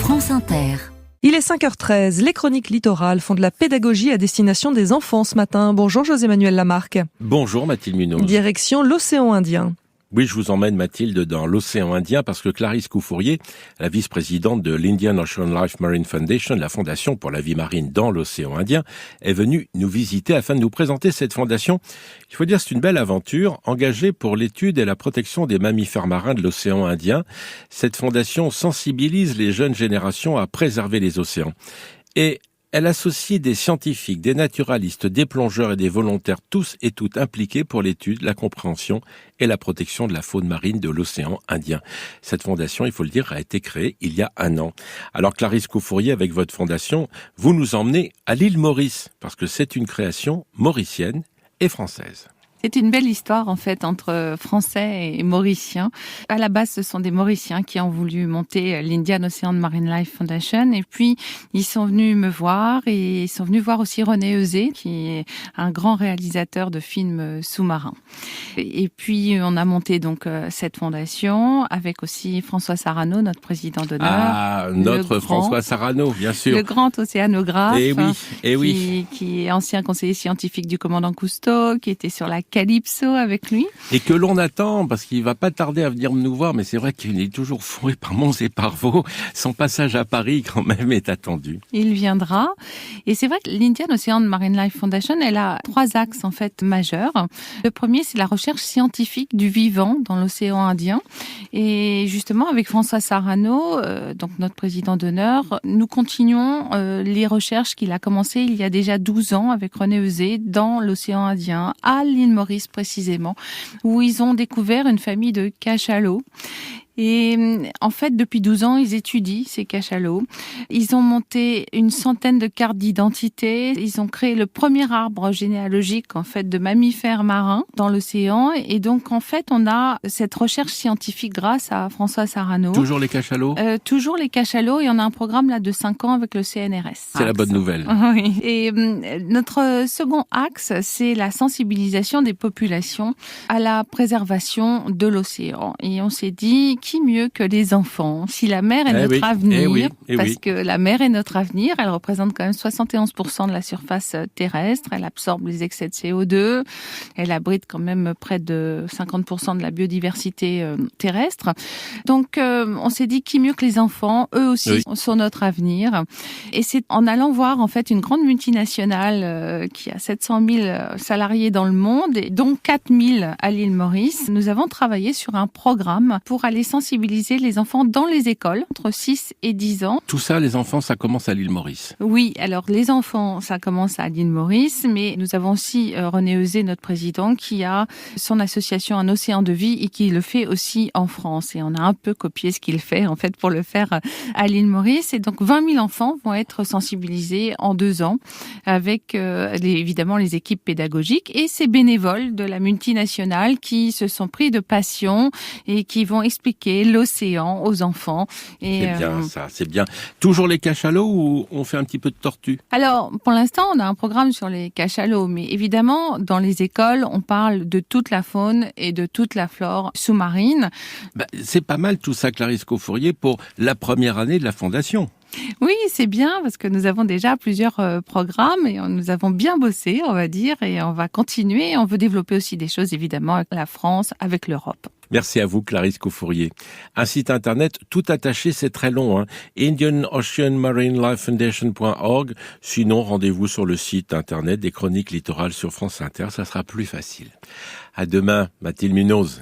France Inter. Il est 5h13, les chroniques littorales font de la pédagogie à destination des enfants ce matin. Bonjour José-Manuel Lamarque. Bonjour Mathilde Munoz. Direction l'océan Indien. Oui, je vous emmène Mathilde dans l'océan Indien parce que Clarisse Couffourier, la vice-présidente de l'Indian Ocean Life Marine Foundation, la fondation pour la vie marine dans l'océan Indien, est venue nous visiter afin de nous présenter cette fondation. Il faut dire que c'est une belle aventure engagée pour l'étude et la protection des mammifères marins de l'océan Indien. Cette fondation sensibilise les jeunes générations à préserver les océans. Et elle associe des scientifiques, des naturalistes, des plongeurs et des volontaires, tous et toutes impliqués pour l'étude, la compréhension et la protection de la faune marine de l'océan Indien. Cette fondation, il faut le dire, a été créée il y a 1 an. Alors Clarisse Couffourier, avec votre fondation, vous nous emmenez à l'île Maurice, parce que c'est une création mauricienne et française. C'est une belle histoire en fait entre Français et Mauriciens. À la base, ce sont des Mauriciens qui ont voulu monter l'Indian Ocean Marine Life Foundation et puis ils sont venus me voir et ils sont venus voir aussi René Euzet qui est un grand réalisateur de films sous-marins. Et puis on a monté donc cette fondation avec aussi François Sarano, notre président d'honneur. Ah, notre François Sarano, bien sûr. Le grand océanographe. Oui. Qui est ancien conseiller scientifique du commandant Cousteau, qui était sur la Calypso avec lui. Et que l'on attend, parce qu'il va pas tarder à venir nous voir, mais c'est vrai qu'il est toujours fourré par Mons et par Vaux. Son passage à Paris, quand même, est attendu. Il viendra. Et c'est vrai que l'Indian Ocean Marine Life Foundation, elle a 3 axes, en fait, majeurs. Le premier, c'est la recherche scientifique du vivant dans l'océan Indien. Et justement, avec François Sarano, donc notre président d'honneur, nous continuons les recherches qu'il a commencées il y a déjà 12 ans avec René Euzet dans l'océan Indien, à l'île Maurice précisément, où ils ont découvert une famille de cachalots. Et en fait, depuis 12 ans, ils étudient ces cachalots. Ils ont monté une centaine de cartes d'identité. Ils ont créé le premier arbre généalogique, en fait, de mammifères marins dans l'océan. Et donc, en fait, on a cette recherche scientifique grâce à François Sarano. Toujours les cachalots Toujours les cachalots. Et on a un programme là de 5 ans avec le CNRS. C'est la bonne nouvelle. Oui. Et notre second axe, c'est la sensibilisation des populations à la préservation de l'océan. Et on s'est dit, qui mieux que les enfants? Si la mer est notre avenir, parce que la mer est notre avenir, elle représente quand même 71% de la surface terrestre, elle absorbe les excès de CO2, elle abrite quand même près de 50% de la biodiversité terrestre. Donc on s'est dit, qui mieux que les enfants? Eux aussi sont notre avenir. Et c'est en allant voir en fait une grande multinationale qui a 700 000 salariés dans le monde, et dont 4 000 à l'île Maurice. Nous avons travaillé sur un programme pour aller sensibiliser les enfants dans les écoles, entre 6 et 10 ans. Tout ça, les enfants, ça commence à l'île Maurice. Oui, alors les enfants, ça commence à l'île Maurice, mais nous avons aussi René Euzet, notre président, qui a son association Un Océan de Vie et qui le fait aussi en France. Et on a un peu copié ce qu'il fait, en fait, pour le faire à l'île Maurice. Et donc 20 000 enfants vont être sensibilisés en 2 ans avec évidemment les équipes pédagogiques et ces bénévoles de la multinationale qui se sont pris de passion et qui vont expliquer l'océan aux enfants. Et c'est bien ça, c'est bien. Toujours les cachalots ou on fait un petit peu de tortue? Alors, pour l'instant, on a un programme sur les cachalots, mais évidemment, dans les écoles, on parle de toute la faune et de toute la flore sous-marine. C'est pas mal tout ça, Clarisse Couffourier, pour la première année de la Fondation. Oui, c'est bien parce que nous avons déjà plusieurs programmes et nous avons bien bossé, on va dire, et on va continuer. On veut développer aussi des choses, évidemment, avec la France, avec l'Europe. Merci à vous, Clarisse Couffourier. Un site internet tout attaché, c'est très long, Indian Ocean Marine Life Foundation.org. Sinon, rendez-vous sur le site internet des Chroniques Littorales sur France Inter, ça sera plus facile. À demain, Mathilde Munoz.